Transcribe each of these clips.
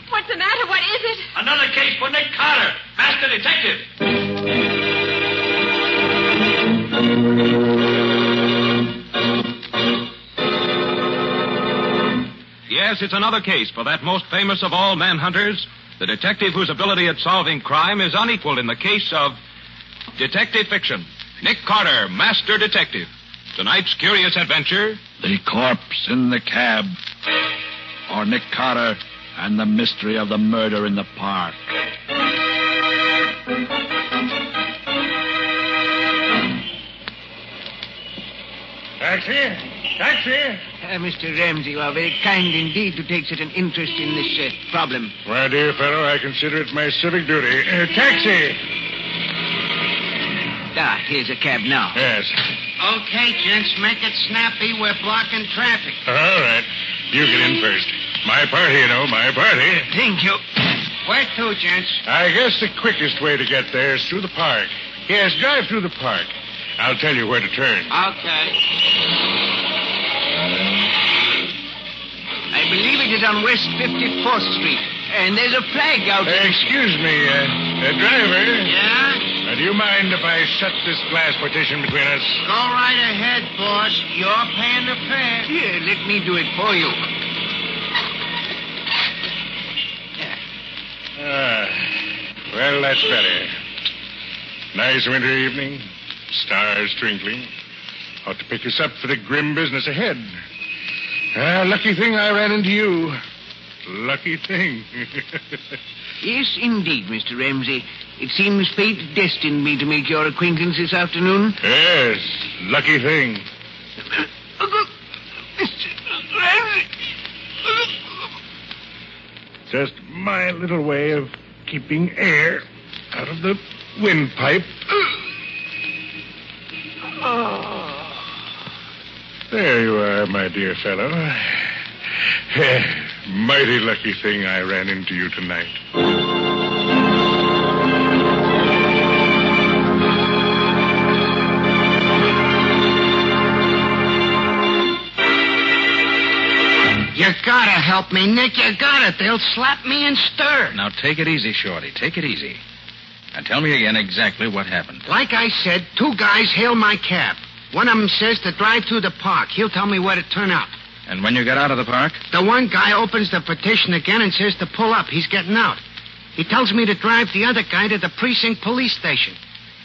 What's the matter? What is it? Another case for Nick Carter, master detective. Yes, it's another case for that most famous of all manhunters, the detective whose ability at solving crime is unequaled in the case of detective fiction. Nick Carter, master detective. Tonight's curious adventure... The corpse in the cab. Or Nick Carter and the mystery of the murder in the park. Taxi! Taxi! Mr. Ramsey, you are very kind indeed to take such an interest in this problem. My dear fellow, I consider it my civic duty. Taxi! Here's a cab now. Yes. Okay, gents, make it snappy. We're blocking traffic. All right. You get in first. My party, you know, my party. Thank you. Where to, gents? I guess the quickest way to get there is through the park. Yes, drive through the park. I'll tell you where to turn. Okay. I believe it is on West 54th Street. And there's a flag out there. Excuse me, driver. Yeah? Do you mind if I shut this glass partition between us? Go right ahead, boss. You're paying the fare. Here, let me do it for you. Well, that's better. Nice winter evening. Stars twinkling. Ought to pick us up for the grim business ahead. Lucky thing I ran into you. Lucky thing. Yes, indeed, Mr. Ramsey. It seems fate destined me to make your acquaintance this afternoon. Yes, lucky thing. Mr. Ramsey. Just my little way of keeping air out of the windpipe. There you are, my dear fellow. Mighty lucky thing I ran into you tonight. You gotta help me, Nick. You gotta. They'll slap me and stir. Now, take it easy, Shorty. Take it easy. And tell me again exactly what happened. Like I said, two guys hail my cab. One of them says to drive through the park. He'll tell me where to turn up. And when you get out of the park? The one guy opens the partition again and says to pull up. He's getting out. He tells me to drive the other guy to the precinct police station.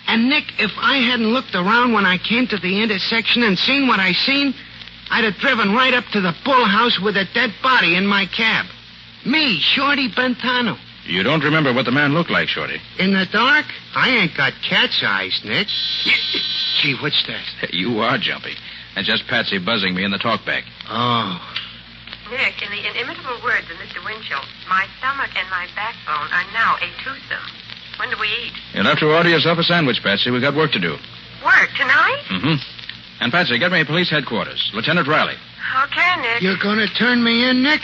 And, Nick, if I hadn't looked around when I came to the intersection and seen what I seen, I'd have driven right up to the bull house with a dead body in my cab. Me, Shorty Bentano. You don't remember what the man looked like, Shorty? In the dark? I ain't got cat's eyes, Nick. Gee, what's that? You are jumpy. And just Patsy buzzing me in the talkback. Oh. Nick, in the inimitable words of Mr. Winchell, my stomach and my backbone are now a twosome. When do we eat? You'll have to order yourself a sandwich, Patsy. We've got work to do. Work tonight? Mm-hmm. And, Patsy, get me police headquarters. Lieutenant Riley. Okay, Nick. You're going to turn me in, Nick?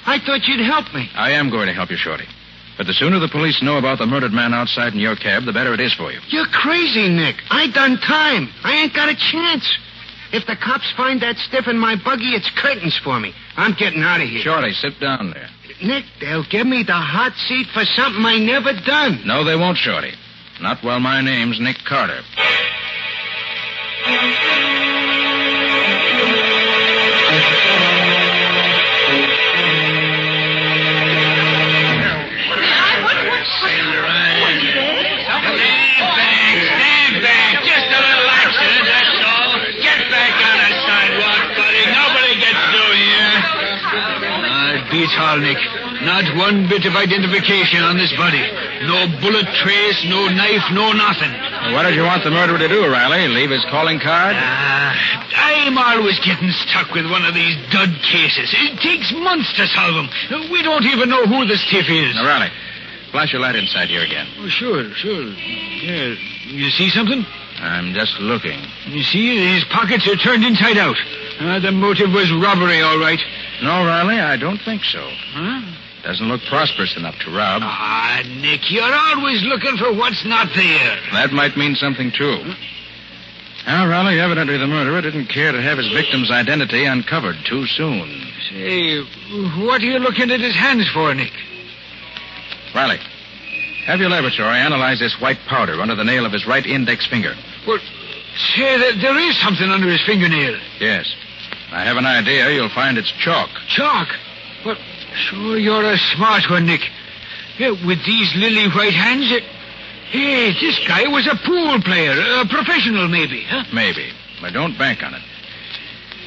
I thought you'd help me. I am going to help you, Shorty. But the sooner the police know about the murdered man outside in your cab, the better it is for you. You're crazy, Nick. I done time. I ain't got a chance. If the cops find that stiff in my buggy, it's curtains for me. I'm getting out of here. Shorty, sit down there. Nick, they'll give me the hot seat for something I never done. No, they won't, Shorty. Not while my name's Nick Carter. Stand back. Just a little accident, that's all. Get back on the sidewalk, buddy. Nobody gets through here. It beats all, Nick. Not one bit of identification on this body. No bullet trace, no knife, no nothing. What did you want the murderer to do, Riley? Leave his calling card? I'm always getting stuck with one of these dud cases. It takes months to solve them. We don't even know who the stiff is. Now, Riley, flash your light inside here again. Oh, sure. Yeah. You see something? I'm just looking. You see, his pockets are turned inside out. The motive was robbery, all right. No, Riley, I don't think so. Huh? Doesn't look prosperous enough to rob. Ah, Nick, you're always looking for what's not there. That might mean something, too. Now, Riley, evidently the murderer didn't care to have his victim's identity uncovered too soon. Say, what are you looking at his hands for, Nick? Riley, have your laboratory analyze this white powder under the nail of his right index finger. Well, say, there is something under his fingernail. Yes. I have an idea you'll find it's chalk. Chalk? Well, sure, you're a smart one, Nick. Yeah, with these lily white hands, hey, this guy was a pool player, a professional maybe, huh? Maybe, but don't bank on it.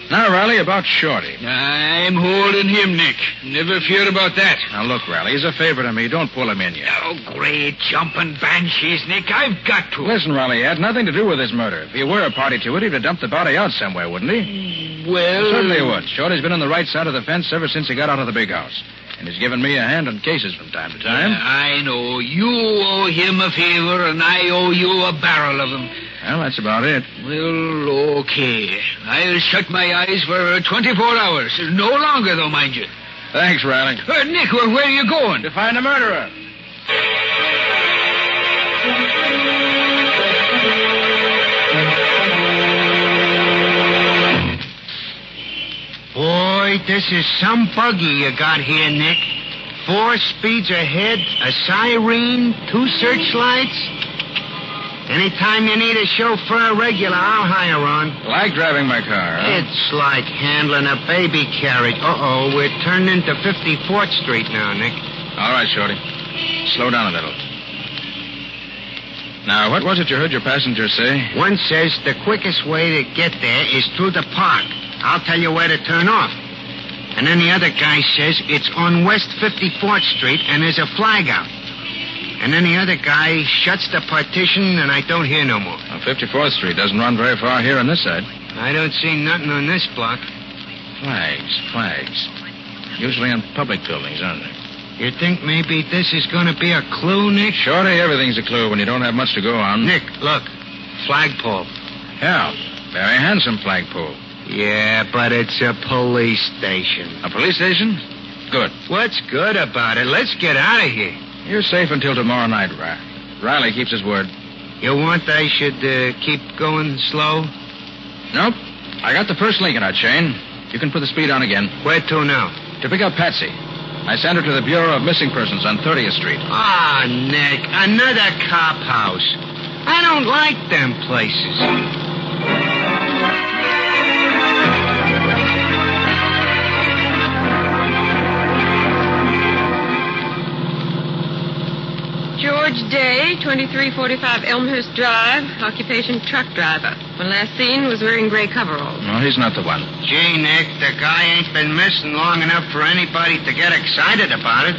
Now, Riley, about Shorty. I'm holding him, Nick. Never fear about that. Now, look, Riley, he's a favorite of me. Don't pull him in yet. Oh, great jumping banshees, Nick. I've got to. Listen, Riley, he had nothing to do with his murder. If he were a party to it, he'd have dumped the body out somewhere, wouldn't he? Well... Certainly he would. Shorty's been on the right side of the fence ever since he got out of the big house. And he's given me a hand on cases from time to time. Yeah, I know. You owe him a favor, and I owe you a barrel of them. Well, that's about it. Well, okay. I'll shut my eyes for 24 hours. No longer, though, mind you. Thanks, Riley. Nick, where are you going? To find the murderer. Boy, this is some buggy you got here, Nick. 4 speeds ahead, a siren, 2 searchlights. Anytime you need a chauffeur regular, I'll hire on. Like driving my car, huh? It's like handling a baby carriage. Uh-oh, we're turning into 54th Street now, Nick. All right, Shorty. Slow down a little. Now, what was it you heard your passenger say? One says the quickest way to get there is through the park. I'll tell you where to turn off. And then the other guy says it's on West 54th Street and there's a flag out. And then the other guy shuts the partition and I don't hear no more. Well, 54th Street doesn't run very far here on this side. I don't see nothing on this block. Flags. Usually on public buildings, aren't they? You think maybe this is going to be a clue, Nick? Shorty, everything's a clue when you don't have much to go on. Nick, look. Flagpole. Yeah, very handsome flagpole. Yeah, but it's a police station. A police station? Good. What's good about it? Let's get out of here. You're safe until tomorrow night, Riley keeps his word. You want I should keep going slow? Nope. I got the first link in our chain. You can put the speed on again. Where to now? To pick up Patsy. I sent her to the Bureau of Missing Persons on 30th Street. Ah, Nick, another cop house. I don't like them places. George Day, 2345 Elmhurst Drive, occupation truck driver. When last seen was wearing gray coveralls. No, he's not the one. Gee, Nick, the guy ain't been missing long enough for anybody to get excited about it.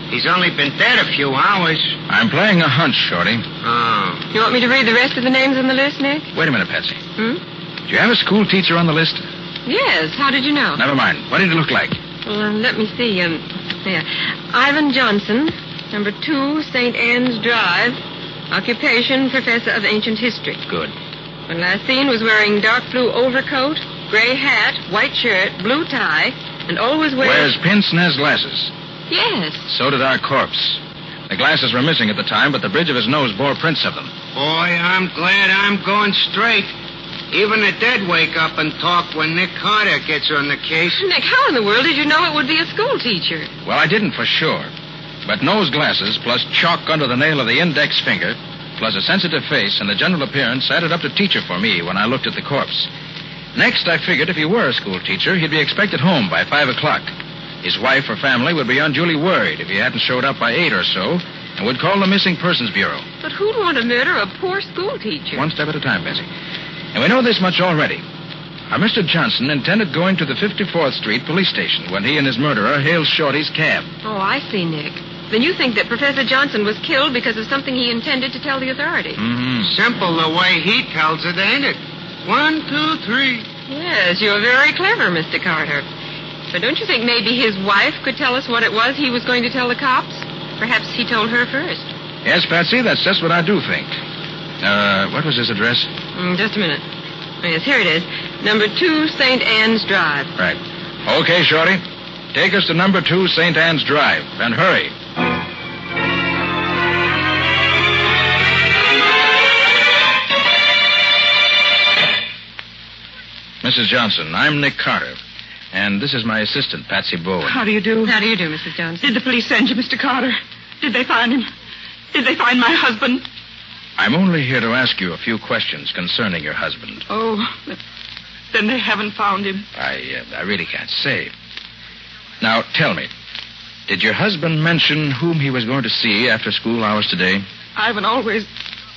He's only been dead a few hours. I'm playing a hunch, Shorty. Oh. You want me to read the rest of the names on the list, Nick? Wait a minute, Patsy. Hmm? Do you have a school teacher on the list? Yes. How did you know? Never mind. What did he look like? Let me see. There. Ivan Johnson, number 2, St. Anne's Drive. Occupation, professor of ancient history. Good. When last seen was wearing dark blue overcoat, gray hat, white shirt, blue tie, and always Wears pince-nez glasses. Yes. So did our corpse. The glasses were missing at the time, but the bridge of his nose bore prints of them. Boy, I'm glad I'm going straight. Even the dead wake up and talk when Nick Carter gets on the case. Nick, how in the world did you know it would be a school teacher? Well, I didn't for sure. But nose glasses, plus chalk under the nail of the index finger, plus a sensitive face and the general appearance added up to teacher for me when I looked at the corpse. Next, I figured if he were a school teacher, he'd be expected home by 5 o'clock. His wife or family would be unduly worried if he hadn't showed up by 8 or so and would call the Missing Persons Bureau. But who'd want to murder a poor school teacher? One step at a time, Bessie. And we know this much already. Our Mr. Johnson intended going to the 54th Street police station when he and his murderer hailed Shorty's cab. Oh, I see, Nick. Then you think that Professor Johnson was killed because of something he intended to tell the authorities. Mm-hmm. Simple the way he tells it, ain't it? 1, 2, 3. Yes, you're very clever, Mr. Carter. But don't you think maybe his wife could tell us what it was he was going to tell the cops? Perhaps he told her first. Yes, Patsy, that's just what I do think. What was his address? Just a minute. Yes, here it is. Number 2, St. Anne's Drive. Right. Okay, Shorty. Take us to number 2 St. Anne's Drive, and hurry. Mrs. Johnson, I'm Nick Carter, and this is my assistant, Patsy Bowen. How do you do? How do you do, Mrs. Johnson? Did the police send you, Mr. Carter? Did they find him? Did they find my husband? I'm only here to ask you a few questions concerning your husband. Oh, then they haven't found him. I really can't say. Now, tell me, did your husband mention whom he was going to see after school hours today? Ivan always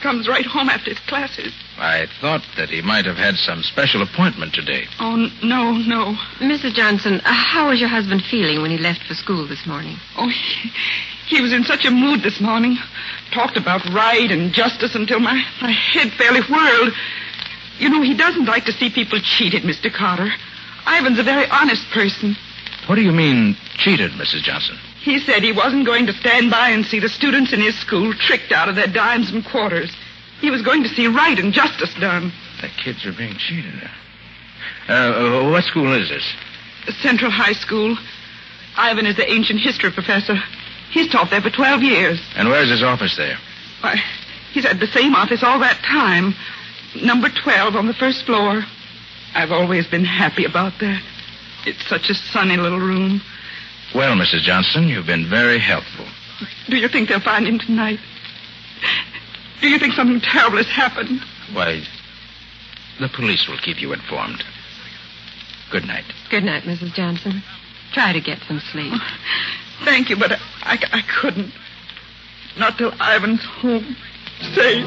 comes right home after his classes. I thought that he might have had some special appointment today. Oh, no. Mrs. Johnson, how was your husband feeling when he left for school this morning? Oh, he was in such a mood this morning. Talked about right and justice until my head fairly whirled. You know, he doesn't like to see people cheated, Mr. Carter. Ivan's a very honest person. What do you mean, cheated, Mrs. Johnson? He said he wasn't going to stand by and see the students in his school tricked out of their dimes and quarters. He was going to see right and justice done. The kids are being cheated. What school is this? Central High School. Ivan is the ancient history professor. He's taught there for 12 years. And where's his office there? Why, he's had the same office all that time. Number 12 on the first floor. I've always been happy about that. It's such a sunny little room. Well, Mrs. Johnson, you've been very helpful. Do you think they'll find him tonight? Do you think something terrible has happened? Why, the police will keep you informed. Good night. Good night, Mrs. Johnson. Try to get some sleep. Thank you, but I couldn't. Not till Ivan's home. Safe.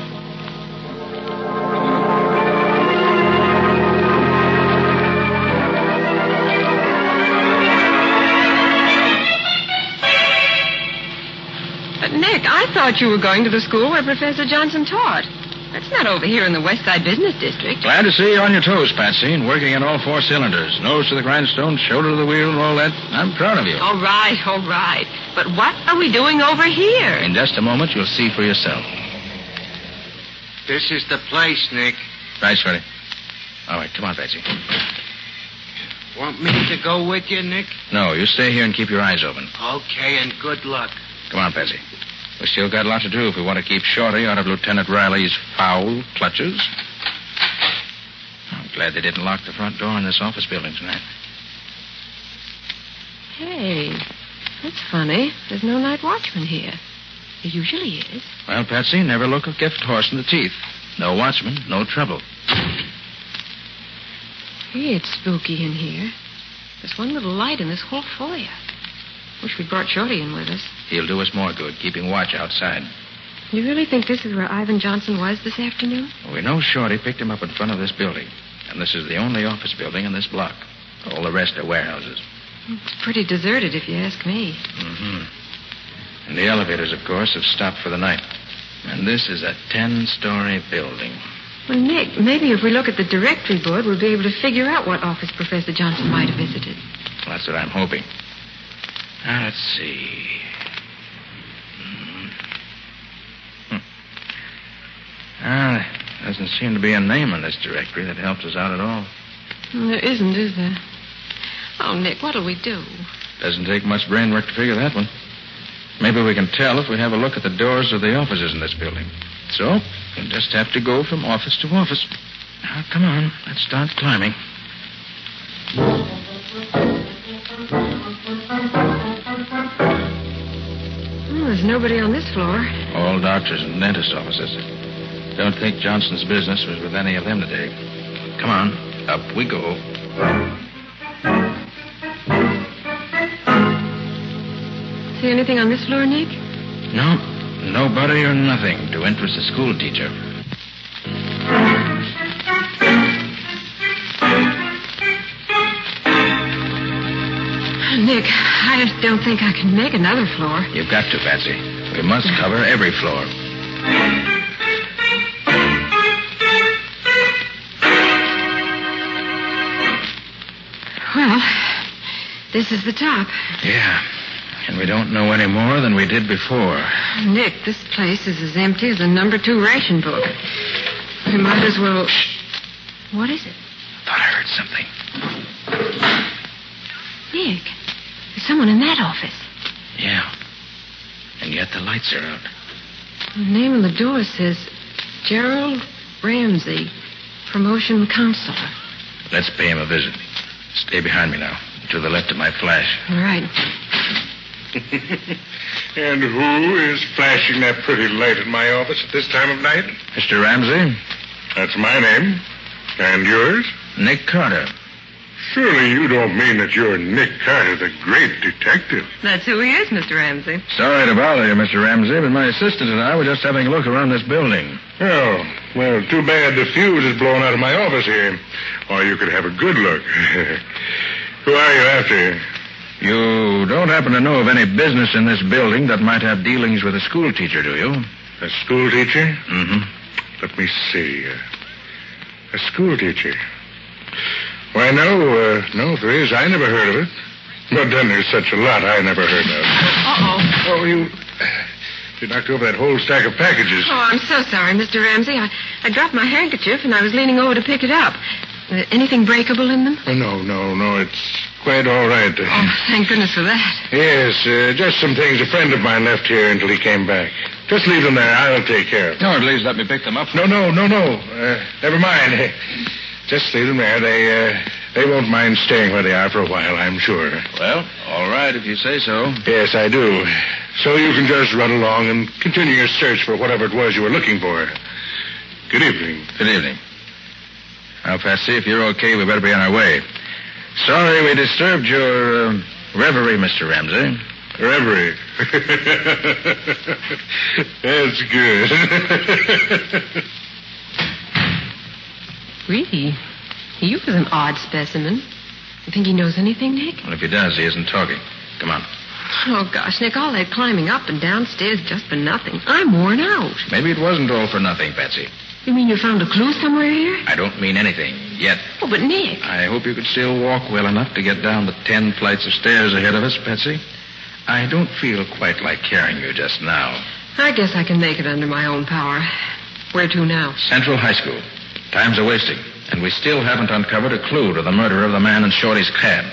Nick, I thought you were going to the school where Professor Johnson taught. That's not over here in the West Side Business District. Glad to see you on your toes, Patsy, and working on all 4 cylinders. Nose to the grindstone, shoulder to the wheel, and all that. I'm proud of you. All right. But what are we doing over here? In just a moment, you'll see for yourself. This is the place, Nick. Right, Shorty. All right, come on, Patsy. Want me to go with you, Nick? No, you stay here and keep your eyes open. Okay, and good luck. Come on, Patsy. We still got a lot to do if we want to keep Shorty out of Lieutenant Riley's foul clutches. I'm glad they didn't lock the front door in this office building tonight. Hey, that's funny. There's no night watchman here. There usually is. Well, Patsy, never look a gift horse in the teeth. No watchman, no trouble. Hey, it's spooky in here. There's one little light in this whole foyer. Wish we'd brought Shorty in with us. He'll do us more good, keeping watch outside. You really think this is where Ivan Johnson was this afternoon? Well, we know Shorty picked him up in front of this building. And this is the only office building in this block. All the rest are warehouses. It's pretty deserted, if you ask me. Mm-hmm. And the elevators, of course, have stopped for the night. And this is a 10-story building. Well, Nick, maybe if we look at the directory board, we'll be able to figure out what office Professor Johnson might have visited. Well, that's what I'm hoping. Now, let's see. There doesn't seem to be a name on this directory that helps us out at all. There isn't, is there? Oh, Nick, what'll we do? Doesn't take much brain work to figure that one. Maybe we can tell if we have a look at the doors of the offices in this building. So, we'll just have to go from office to office. Now, come on. Let's start climbing. Oh, there's nobody on this floor. All doctors and dentist offices. Don't think Johnson's business was with any of them today. Come on. Up we go. See anything on this floor, Nick? No. Nobody or nothing to interest a school teacher. Nick, I just don't think I can make another floor. You've got to, Patsy. We must cover every floor. Well, this is the top. Yeah. And we don't know any more than we did before. Nick, this place is as empty as a number 2 ration book. We might as well... Shh. What is it? Thought I heard something. Nick, There's someone in that office. Yeah. And yet the lights are out. The name on the door says Gerald Ramsey, promotion counselor. Let's pay him a visit. Stay behind me now. To the left of my flash. All right. And who is flashing that pretty light in my office at this time of night? Mr. Ramsey? That's my name. And yours? Nick Carter. Surely you don't mean that you're Nick Carter, the great detective. That's who he is, Mr. Ramsey. Sorry to bother you, Mr. Ramsey, but my assistant and I were just having a look around this building. Oh, well, too bad the fuse is blown out of my office here. Or you could have a good look. Who are you after? You don't happen to know of any business in this building that might have dealings with a school teacher, do you? A school teacher? Mm-hmm. Let me see. A school teacher. Why, no, if there is, I never heard of it. But then there's such a lot I never heard of. Uh-oh. Oh, you knocked over that whole stack of packages. Oh, I'm so sorry, Mr. Ramsey. I dropped my handkerchief, and I was leaning over to pick it up. Anything breakable in them? Oh, no, it's quite all right. Oh, thank goodness for that. Yes, just some things a friend of mine left here until he came back. Just leave them there. I'll take care of them. No, at least let me pick them up. No. Never mind. Just leave them there. They won't mind staying where they are for a while, I'm sure. Well, all right, if you say so. Yes, I do. So you can just run along and continue your search for whatever it was you were looking for. Good evening. Good evening. Now, Patsy, if you're okay, we better be on our way. Sorry we disturbed your reverie, Mr. Ramsey. Reverie. That's good. Really? He was an odd specimen. You think he knows anything, Nick? Well, if he does, he isn't talking. Come on. Oh, gosh, Nick, all that climbing up and downstairs just for nothing. I'm worn out. Maybe it wasn't all for nothing, Patsy. You mean you found a clue somewhere here? I don't mean anything, yet. Oh, but Nick. I hope you could still walk well enough to get down the 10 flights of stairs ahead of us, Patsy. I don't feel quite like carrying you just now. I guess I can make it under my own power. Where to now? Central High School. Time's a-wasting, and we still haven't uncovered a clue to the murder of the man in Shorty's cab.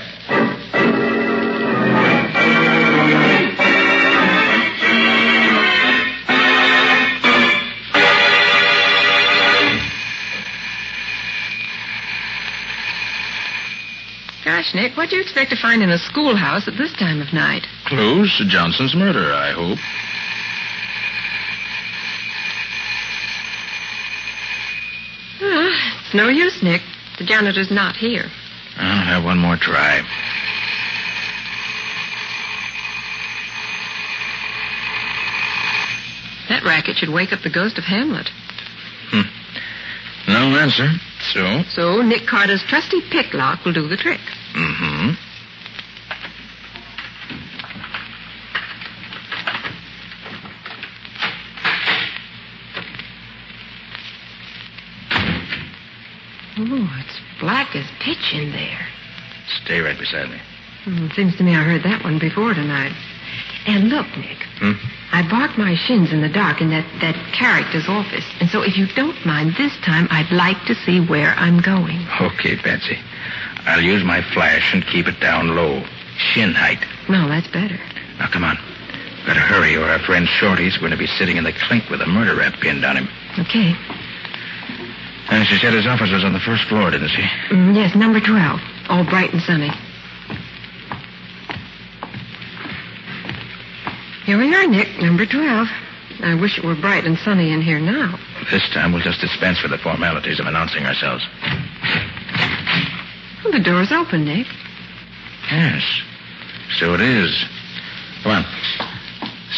Gosh, Nick, what'd you expect to find in a schoolhouse at this time of night? Clues to Johnson's murder, I hope. It's no use, Nick. The janitor's not here. I'll have one more try. That racket should wake up the ghost of Hamlet. No answer. So? So Nick Carter's trusty pick lock will do the trick. Mm-hmm. Oh, it's black as pitch in there. Stay right beside me. Seems to me I heard that one before tonight. And look, Nick. I barked my shins in the dark in that character's office. And so if you don't mind, this time I'd like to see where I'm going. Okay, Patsy. I'll use my flash and keep it down low. Shin height. No, that's better. Now, come on. Better hurry, or our friend Shorty's going to be sitting in the clink with a murder rap pinned on him. Okay. And she said his office was on the first floor, didn't she? Yes, number 12. All bright and sunny. Here we are, Nick, number 12. I wish it were bright and sunny in here now. This time we'll just dispense with the formalities of announcing ourselves. Well, the door's open, Nick. Yes, so it is. Come on.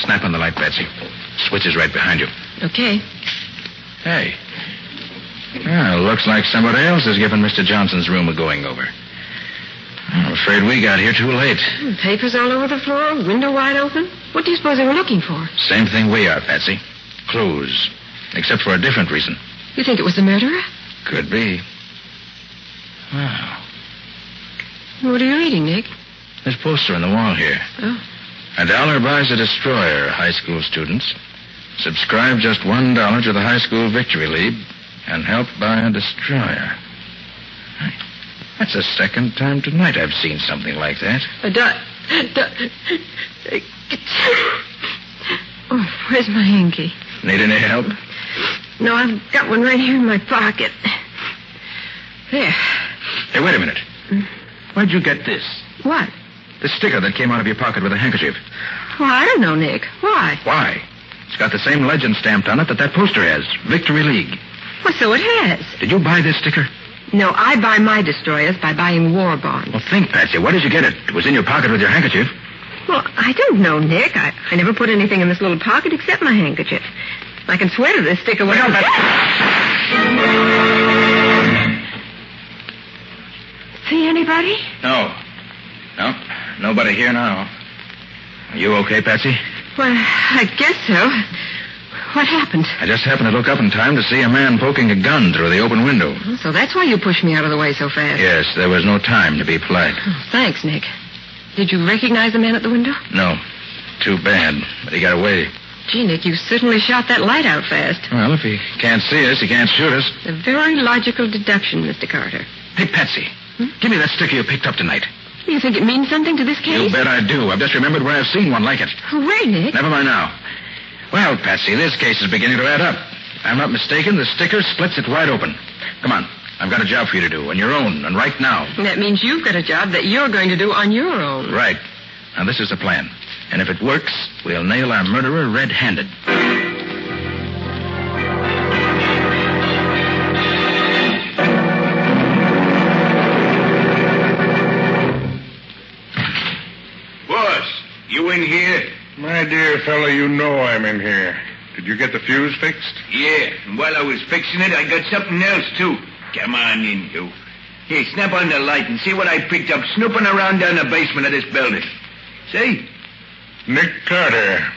Snap on the light, Patsy. Switch is right behind you. Okay. Hey. Well, looks like somebody else has given Mr. Johnson's room a going-over. I'm afraid we got here too late. Papers all over the floor, window wide open. What do you suppose they were looking for? Same thing we are, Patsy. Clues. Except for a different reason. You think it was the murderer? Could be. Wow. What are you reading, Nick? This poster on the wall here. Oh. $1 buys a destroyer, high school students. Subscribe just $1 to the High School Victory League and help buy a destroyer. That's the second time tonight I've seen something like that. Oh, where's my hanky? Need any help? No, I've got one right here in my pocket. There. Hey, wait a minute. Where'd you get this? What? The sticker that came out of your pocket with a handkerchief. Well, I don't know, Nick. Why? Why? It's got the same legend stamped on it that poster has. Victory League. Well, so it has. Did you buy this sticker? No, I buy my destroyers by buying war bonds. Well, think, Patsy. Where did you get it? It was in your pocket with your handkerchief. Well, I don't know, Nick. I never put anything in this little pocket except my handkerchief. I can swear to this sticker. See anybody? No. No, nobody here now. Are you okay, Patsy? Well, I guess so. What happened? I just happened to look up in time to see a man poking a gun through the open window. Oh, so that's why you pushed me out of the way so fast. Yes, there was no time to be polite. Oh, thanks, Nick. Did you recognize the man at the window? No. Too bad, but he got away. Gee, Nick, you certainly shot that light out fast. Well, if he can't see us, he can't shoot us. A very logical deduction, Mr. Carter. Hey, Patsy, give me that sticker you picked up tonight. You think it means something to this case? You bet I do. I've just remembered where I've seen one like it. Where, Nick? Never mind now. Well, Patsy, this case is beginning to add up. If I'm not mistaken, the sticker splits it wide open. Come on. I've got a job for you to do, on your own, and right now. That means you've got a job that you're going to do on your own. Right. Now, this is the plan. And if it works, we'll nail our murderer red-handed. Boss, you in here? My dear fellow, you know I'm in here. Did you get the fuse fixed? Yeah, and while I was fixing it, I got something else, too. Come on in, you. Here, snap on the light and see what I picked up snooping around down the basement of this building. See? Nick Carter.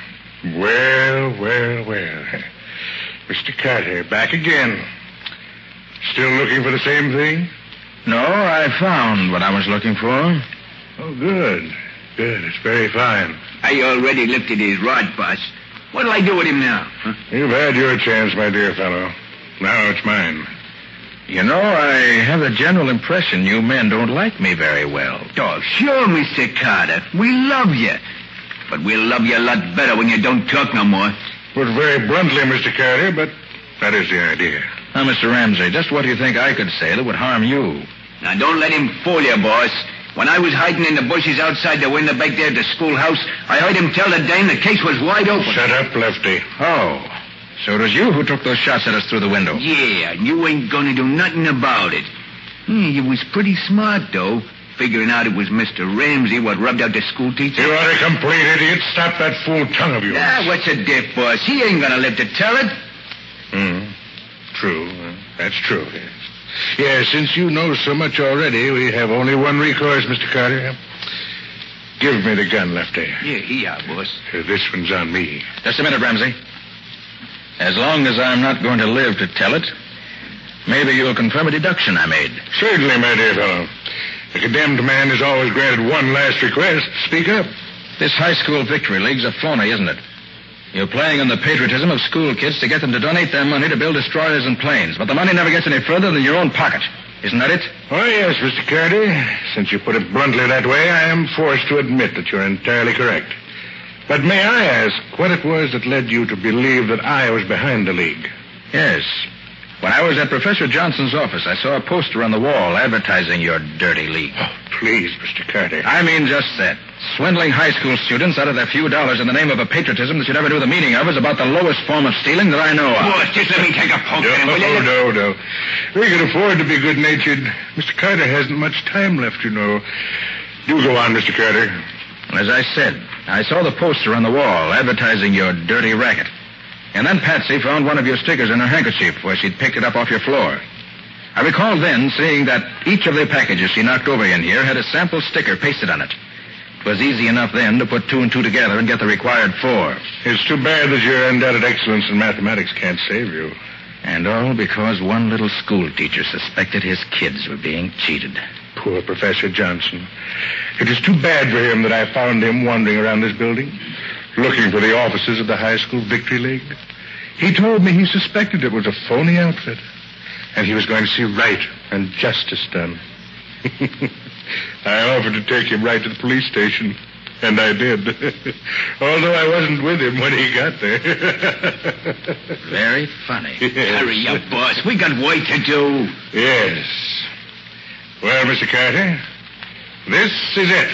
Well. Mr. Carter, back again. Still looking for the same thing? No, I found what I was looking for. Oh, good. Good. It's very fine. I already lifted his rod, boss. What'll I do with him now? Huh? You've had your chance, my dear fellow. Now it's mine. You know, I have the general impression you men don't like me very well. Oh, sure, Mr. Carter. We love you. But we'll love you a lot better when you don't talk no more. Put very bluntly, Mr. Carter, but that is the idea. Now, Mr. Ramsey, just what do you think I could say that would harm you? Now, don't let him fool you, boss. When I was hiding in the bushes outside the window back there at the schoolhouse, I heard him tell the dame the case was wide open. Shut up, Lefty. Oh, so it was you who took those shots at us through the window? Yeah, and you ain't gonna do nothing about it. You was pretty smart, though, figuring out it was Mr. Ramsey what rubbed out the school teacher. You are a complete idiot. Stop that fool tongue of yours. Ah, what's the diff, boss? He ain't gonna live to tell it. True. That's true. Yes, since you know so much already, we have only one recourse, Mr. Carter. Give me the gun, Lefty. Yeah, here, boss. This one's on me. Just a minute, Ramsey. As long as I'm not going to live to tell it, maybe you'll confirm a deduction I made. Certainly, my dear fellow. The condemned man is always granted one last request. Speak up. This high school victory league's a phony, isn't it? You're playing on the patriotism of school kids to get them to donate their money to build destroyers and planes, but the money never gets any further than your own pocket. Isn't that it? Oh, yes, Mr. Carter. Since you put it bluntly that way, I am forced to admit that you're entirely correct. But may I ask what it was that led you to believe that I was behind the league? Yes. When I was at Professor Johnson's office, I saw a poster on the wall advertising your dirty league. Oh, please, Mr. Carter. I mean just that. Swindling high school students out of their few dollars in the name of a patriotism that you never knew the meaning of is about the lowest form of stealing that I know of. Boss, just let me take a poke at him, will you? No. We can afford to be good-natured. Mr. Carter hasn't much time left, you know. Do go on, Mr. Carter. As I said, I saw the poster on the wall advertising your dirty racket. And then Patsy found one of your stickers in her handkerchief where she'd picked it up off your floor. I recall then seeing that each of the packages she knocked over in here had a sample sticker pasted on it. It was easy enough then to put 2 and 2 together and get the required 4. It's too bad that your undoubted excellence in mathematics can't save you. And all because one little school teacher suspected his kids were being cheated. Poor Professor Johnson. It is too bad for him that I found him wandering around this building, looking for the offices of the high school victory league. He told me he suspected it was a phony outfit, and he was going to see right and justice done. I offered to take him right to the police station, And I did. Although I wasn't with him when he got there. Very funny. Hurry up, boss. We got work to do. Yes. Well, Mr. Carter, this is it.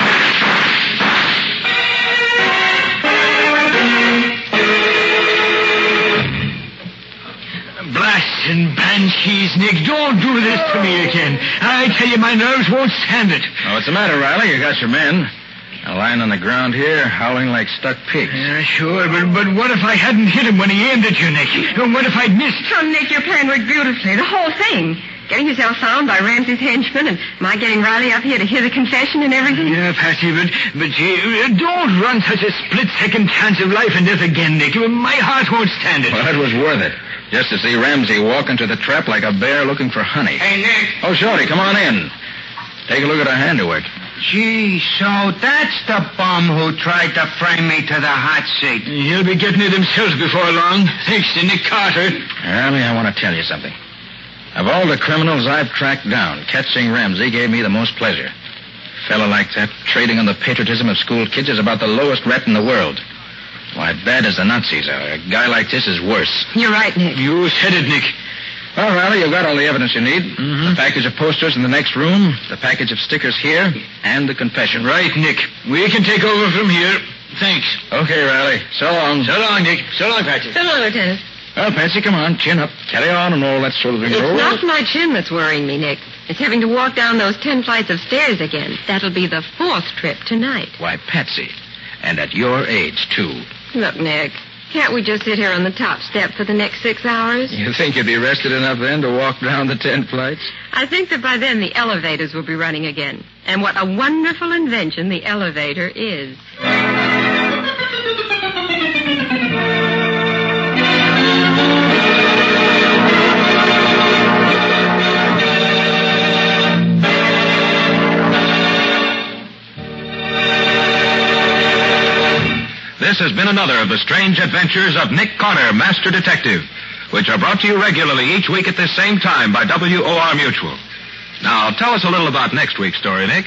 Blast and banshees, Nick. Don't do this to me again. I tell you, my nerves won't stand it. Oh, what's the matter, Riley? You got your men. Lying on the ground here, howling like stuck pigs. Yeah, sure, but what if I hadn't hit him when he aimed at you, Nick? What if I'd missed? So, Nick, your plan worked beautifully. The whole thing. Getting yourself found by Ramsey's henchmen and my getting Riley up here to hear the confession and everything. Yeah, Patsy, but don't run such a split-second chance of life and death again, Nick. My heart won't stand it. Well, it was worth it. Just to see Ramsey walk into the trap like a bear looking for honey. Hey, Nick. Oh, Shorty, come on in. Take a look at our handiwork. Gee, so that's the bum who tried to frame me to the hot seat. He'll be getting it himself before long, thanks to Nick Carter. Riley, I want to tell you something. Of all the criminals I've tracked down, catching Ramsey gave me the most pleasure. A fellow like that, trading on the patriotism of school kids, is about the lowest rat in the world. Why, bad as the Nazis are, a guy like this is worse. You're right, Nick. You said it, Nick. Well, Riley, you've got all the evidence you need. Mm-hmm. The package of posters in the next room, the package of stickers here, and the confession. Right, Nick. We can take over from here. Thanks. Okay, Riley. So long. So long, Nick. So long, Patsy. So long, Lieutenant. Well, Patsy, come on. Chin up. Carry on and all that sort of thing. It's not my chin that's worrying me, Nick. It's having to walk down those 10 flights of stairs again. That'll be the 4th trip tonight. Why, Patsy. And at your age, too. Look, Nick, can't we just sit here on the top step for the next 6 hours? You think you'd be rested enough then to walk down the 10 flights? I think that by then the elevators will be running again. And what a wonderful invention the elevator is. This has been another of the strange adventures of Nick Carter, Master Detective, which are brought to you regularly each week at this same time by WOR Mutual. Now, tell us a little about next week's story, Nick.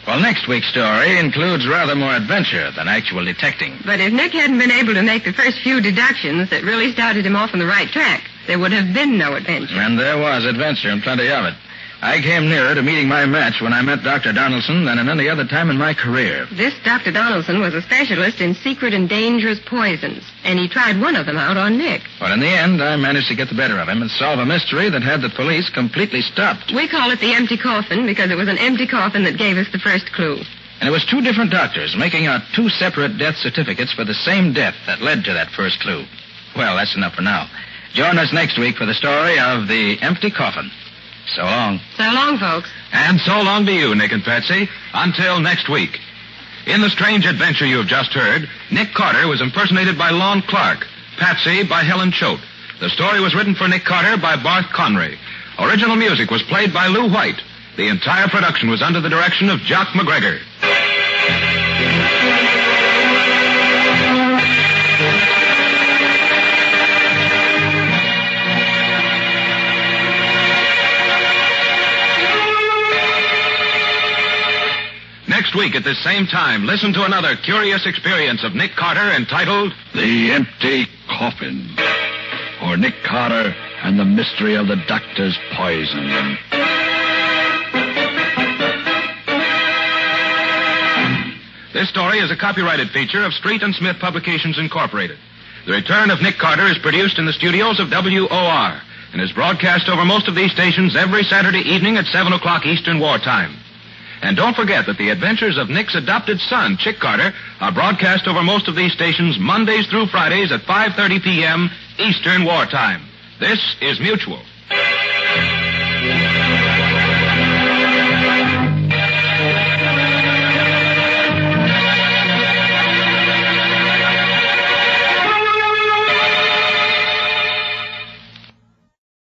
Well, next week's story includes rather more adventure than actual detecting. But if Nick hadn't been able to make the first few deductions that really started him off on the right track, there would have been no adventure. And there was adventure, and plenty of it. I came nearer to meeting my match when I met Dr. Donaldson than at any other time in my career. This Dr. Donaldson was a specialist in secret and dangerous poisons, and he tried one of them out on Nick. But in the end, I managed to get the better of him and solve a mystery that had the police completely stopped. We call it the empty coffin because it was an empty coffin that gave us the first clue. And it was 2 different doctors making out 2 separate death certificates for the same death that led to that first clue. Well, that's enough for now. Join us next week for the story of the empty coffin. So long. So long, folks. And so long to you, Nick and Patsy. Until next week. In the strange adventure you have just heard, Nick Carter was impersonated by Lon Clark, Patsy by Helen Choate. The story was written for Nick Carter by Barth Conray. Original music was played by Lou White. The entire production was under the direction of Jock MacGregor. Next week at this same time, listen to another curious experience of Nick Carter entitled The Empty Coffin, or Nick Carter and the Mystery of the Doctor's Poison. This story is a copyrighted feature of Street and Smith Publications, Incorporated. The Return of Nick Carter is produced in the studios of WOR and is broadcast over most of these stations every Saturday evening at 7 o'clock Eastern Wartime. And don't forget that the adventures of Nick's adopted son, Chick Carter, are broadcast over most of these stations Mondays through Fridays at 5:30 p.m. Eastern Wartime. This is Mutual.